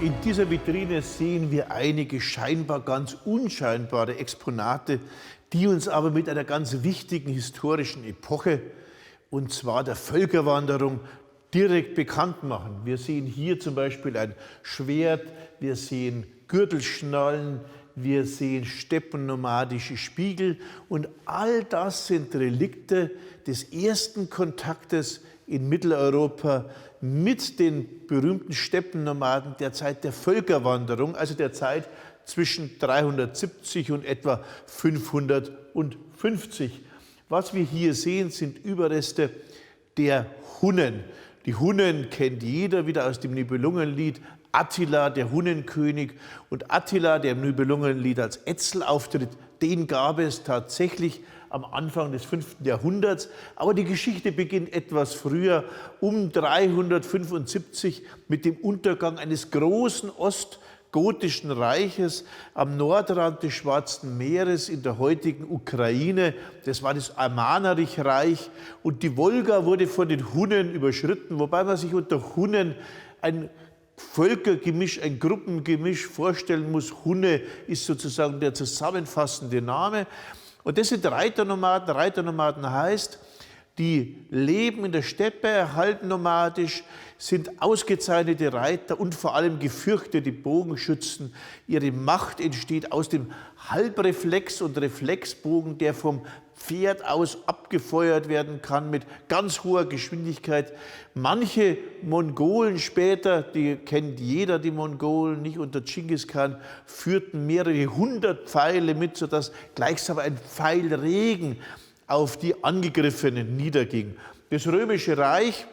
In dieser Vitrine sehen wir einige scheinbar ganz unscheinbare Exponate, die uns aber mit einer ganz wichtigen historischen Epoche, und zwar der Völkerwanderung, direkt bekannt machen. Wir sehen hier zum Beispiel ein Schwert, wir sehen Gürtelschnallen, wir sehen steppennomadische Spiegel und all das sind Relikte des ersten Kontaktes in Mitteleuropa mit den berühmten Steppennomaden der Zeit der Völkerwanderung, also der Zeit zwischen 370 und etwa 550. Was wir hier sehen, sind Überreste der Hunnen. Die Hunnen kennt jeder wieder aus dem Nibelungenlied. Attila, der Hunnenkönig, und Attila, der im Nibelungenlied als Etzel auftritt, den gab es tatsächlich am Anfang des 5. Jahrhunderts. Aber die Geschichte beginnt etwas früher, um 375 mit dem Untergang eines großen ostgotischen Reiches am Nordrand des Schwarzen Meeres in der heutigen Ukraine. Das war das Amanarich-Reich, und die Wolga wurde von den Hunnen überschritten, wobei man sich unter Hunnen ein Völkergemisch, ein Gruppengemisch vorstellen muss. Hunne ist sozusagen der zusammenfassende Name. Und das sind Reiternomaden. Reiternomaden heißt, die leben in der Steppe, erhalten nomadisch, sind ausgezeichnete Reiter und vor allem gefürchtete Bogenschützen. Ihre Macht entsteht aus dem Halbreflex- und Reflexbogen, der vom Pferd aus abgefeuert werden kann mit ganz hoher Geschwindigkeit. Manche Mongolen später, die kennt jeder, die Mongolen, nicht unter Dschingis Khan, führten mehrere hundert Pfeile mit, sodass gleichsam ein Pfeilregen auf die Angegriffenen niederging. Das Römische Reich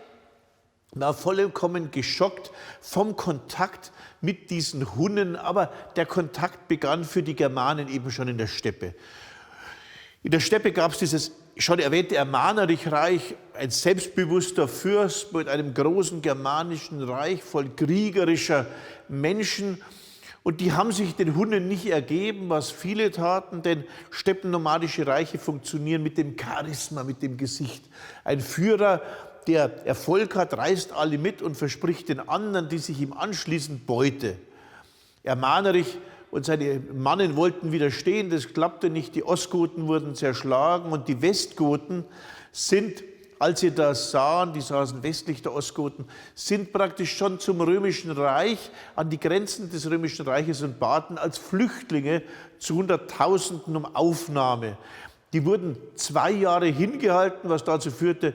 war vollkommen geschockt vom Kontakt mit diesen Hunnen, aber der Kontakt begann für die Germanen eben schon in der Steppe. In der Steppe gab es dieses schon erwähnte Amanarich-Reich, ein selbstbewusster Fürst mit einem großen germanischen Reich voll kriegerischer Menschen. Und die haben sich den Hunnen nicht ergeben, was viele taten, denn steppennomadische Reiche funktionieren mit dem Charisma, mit dem Gesicht. Ein Führer, der Erfolg hat, reißt alle mit und verspricht den anderen, die sich ihm anschließen, Beute. Amanarich und seine Mannen wollten widerstehen, das klappte nicht. Die Ostgoten wurden zerschlagen und die Westgoten sind, als sie das sahen, die saßen westlich der Ostgoten, sind praktisch schon zum Römischen Reich, an die Grenzen des Römischen Reiches und baten als Flüchtlinge zu Hunderttausenden um Aufnahme. Die wurden 2 Jahre hingehalten, was dazu führte,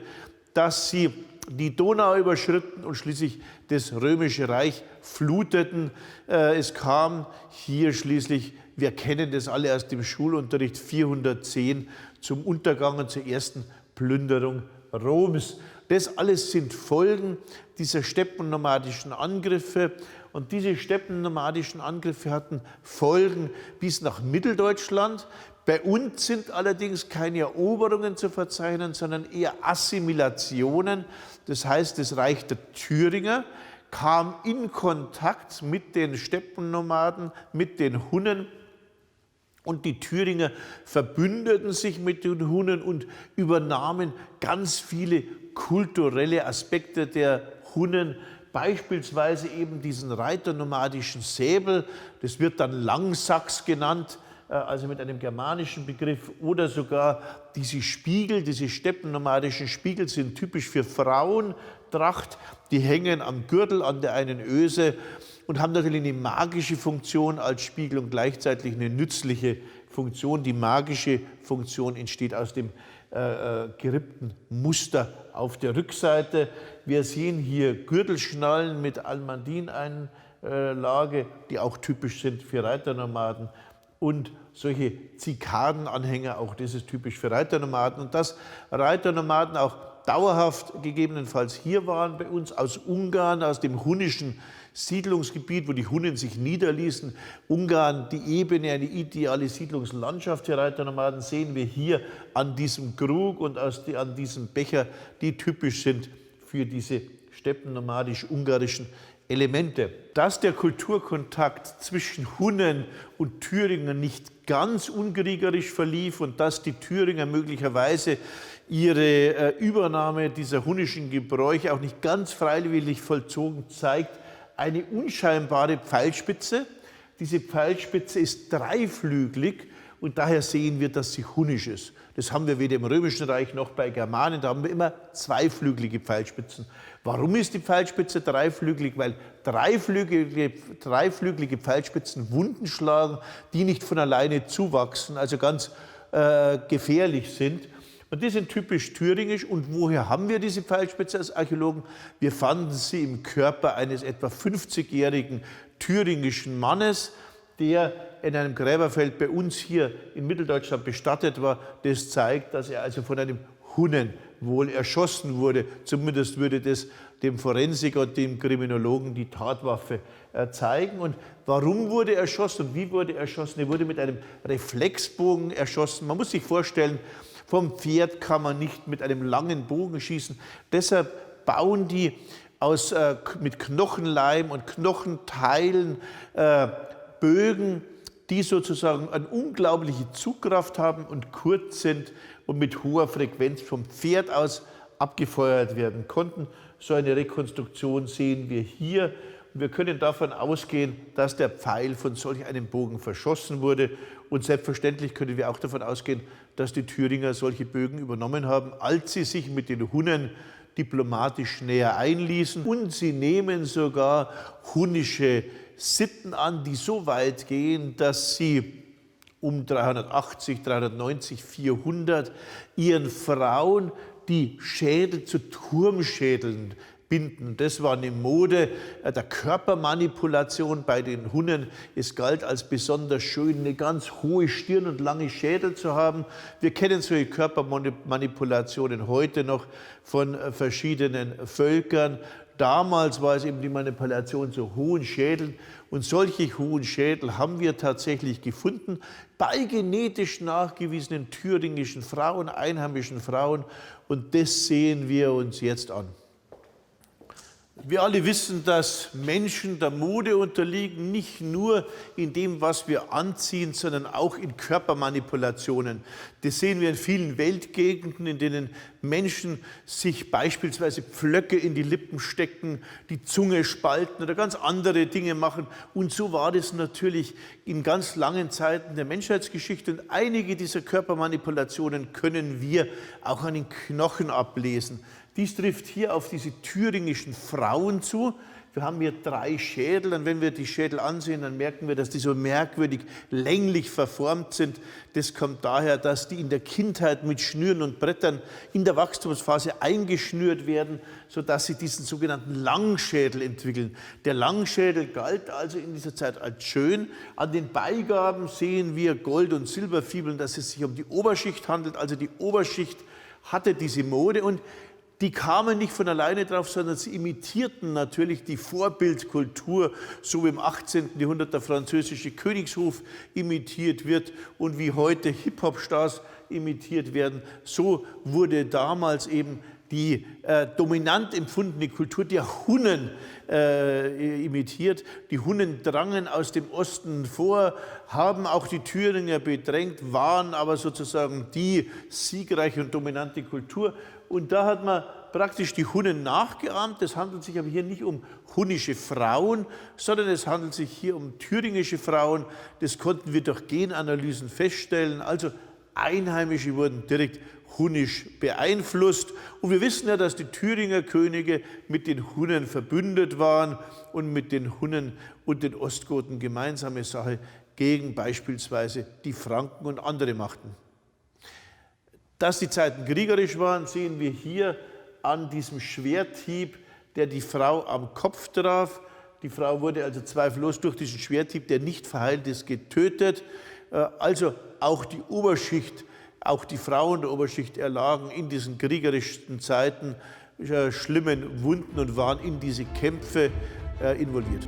dass sie die Donau überschritten und schließlich das Römische Reich fluteten. Es kam hier schließlich, wir kennen das alle aus dem Schulunterricht, 410 zum Untergang und zur ersten Plünderung Roms. Das alles sind Folgen dieser steppennomadischen Angriffe. Und diese steppennomadischen Angriffe hatten Folgen bis nach Mitteldeutschland. Bei uns sind allerdings keine Eroberungen zu verzeichnen, sondern eher Assimilationen. Das heißt, das Reich der Thüringer kam in Kontakt mit den Steppennomaden, mit den Hunnen. Und die Thüringer verbündeten sich mit den Hunnen und übernahmen ganz viele kulturelle Aspekte der Hunnen, beispielsweise eben diesen reiternomadischen Säbel, das wird dann Langsachs genannt, also mit einem germanischen Begriff, oder sogar diese Spiegel, diese steppennomadischen Spiegel sind typisch für Frauentracht, die hängen am Gürtel an der einen Öse und haben natürlich eine magische Funktion als Spiegel und gleichzeitig eine nützliche Funktion. Die magische Funktion entsteht aus dem gerippten Muster auf der Rückseite. Wir sehen hier Gürtelschnallen mit Almandin-Einlage, die auch typisch sind für Reiternomaden, und solche Zikadenanhänger, auch das ist typisch für Reiternomaden. Und dass Reiternomaden auch dauerhaft gegebenenfalls hier waren bei uns, aus Ungarn, aus dem hunnischen Siedlungsgebiet, wo die Hunnen sich niederließen. Ungarn, die Ebene, eine ideale Siedlungslandschaft für Reiternomaden, sehen wir hier an diesem Krug und an diesem Becher, die typisch sind für diese steppennomadisch-ungarischen Elemente. Dass der Kulturkontakt zwischen Hunnen und Thüringern nicht ganz unkriegerisch verlief und dass die Thüringer möglicherweise ihre Übernahme dieser hunnischen Gebräuche auch nicht ganz freiwillig vollzogen, zeigt eine unscheinbare Pfeilspitze. Diese Pfeilspitze ist dreiflügelig und daher sehen wir, dass sie hunnisch ist. Das haben wir weder im Römischen Reich noch bei Germanen, da haben wir immer zweiflügelige Pfeilspitzen. Warum ist die Pfeilspitze dreiflügelig? Weil dreiflügelige Pfeilspitzen Wunden schlagen, die nicht von alleine zuwachsen, also ganz gefährlich sind. Und die sind typisch thüringisch. Und woher haben wir diese Pfeilspitze als Archäologen? Wir fanden sie im Körper eines etwa 50-jährigen thüringischen Mannes, der in einem Gräberfeld bei uns hier in Mitteldeutschland bestattet war. Das zeigt, dass er also von einem Hunnen wohl erschossen wurde. Zumindest würde das dem Forensiker und dem Kriminologen die Tatwaffe zeigen. Und warum wurde er erschossen und wie wurde er erschossen? Er wurde mit einem Reflexbogen erschossen. Man muss sich vorstellen, vom Pferd kann man nicht mit einem langen Bogen schießen. Deshalb bauen die mit Knochenleim und Knochenteilen Bögen, die sozusagen eine unglaubliche Zugkraft haben und kurz sind und mit hoher Frequenz vom Pferd aus abgefeuert werden konnten. So eine Rekonstruktion sehen wir hier. Und wir können davon ausgehen, dass der Pfeil von solch einem Bogen verschossen wurde. Und selbstverständlich können wir auch davon ausgehen, dass die Thüringer solche Bögen übernommen haben, als sie sich mit den Hunnen diplomatisch näher einließen. Und sie nehmen sogar hunnische Sitten an, die so weit gehen, dass sie um 380, 390, 400 ihren Frauen die Schädel zu Turmschädeln binden. Das war eine Mode der Körpermanipulation bei den Hunnen. Es galt als besonders schön, eine ganz hohe Stirn und lange Schädel zu haben. Wir kennen solche Körpermanipulationen heute noch von verschiedenen Völkern. Damals war es eben die Manipulation zu hohen Schädeln. Und solche hohen Schädel haben wir tatsächlich gefunden bei genetisch nachgewiesenen thüringischen Frauen, einheimischen Frauen. Und das sehen wir uns jetzt an. Wir alle wissen, dass Menschen der Mode unterliegen, nicht nur in dem, was wir anziehen, sondern auch in Körpermanipulationen. Das sehen wir in vielen Weltgegenden, in denen Menschen sich beispielsweise Pflöcke in die Lippen stecken, die Zunge spalten oder ganz andere Dinge machen. Und so war das natürlich in ganz langen Zeiten der Menschheitsgeschichte. Und einige dieser Körpermanipulationen können wir auch an den Knochen ablesen. Dies trifft hier auf diese thüringischen Frauen zu. Wir haben hier 3 Schädel und wenn wir die Schädel ansehen, dann merken wir, dass die so merkwürdig länglich verformt sind. Das kommt daher, dass die in der Kindheit mit Schnüren und Brettern in der Wachstumsphase eingeschnürt werden, sodass sie diesen sogenannten Langschädel entwickeln. Der Langschädel galt also in dieser Zeit als schön. An den Beigaben sehen wir Gold- und Silberfibeln, dass es sich um die Oberschicht handelt. Also die Oberschicht hatte diese Mode und die kamen nicht von alleine drauf, sondern sie imitierten natürlich die Vorbildkultur, so wie im 18. Jahrhundert der französische Königshof imitiert wird und wie heute Hip-Hop-Stars imitiert werden. So wurde damals eben die dominant empfundene Kultur der Hunnen imitiert. Die Hunnen drangen aus dem Osten vor, haben auch die Thüringer bedrängt, waren aber sozusagen die siegreiche und dominante Kultur. Und da hat man praktisch die Hunnen nachgeahmt. Es handelt sich aber hier nicht um hunnische Frauen, sondern es handelt sich hier um thüringische Frauen. Das konnten wir durch Genanalysen feststellen. Also Einheimische wurden direkt hunnisch beeinflusst. Und wir wissen ja, dass die Thüringer Könige mit den Hunnen verbündet waren und mit den Hunnen und den Ostgoten gemeinsame Sache gegen beispielsweise die Franken und andere machten. Dass die Zeiten kriegerisch waren, sehen wir hier an diesem Schwerthieb, der die Frau am Kopf traf. Die Frau wurde also zweifellos durch diesen Schwerthieb, der nicht verheilt ist, getötet. Also auch die Oberschicht, auch die Frauen der Oberschicht erlagen in diesen kriegerischen Zeiten schlimmen Wunden und waren in diese Kämpfe involviert.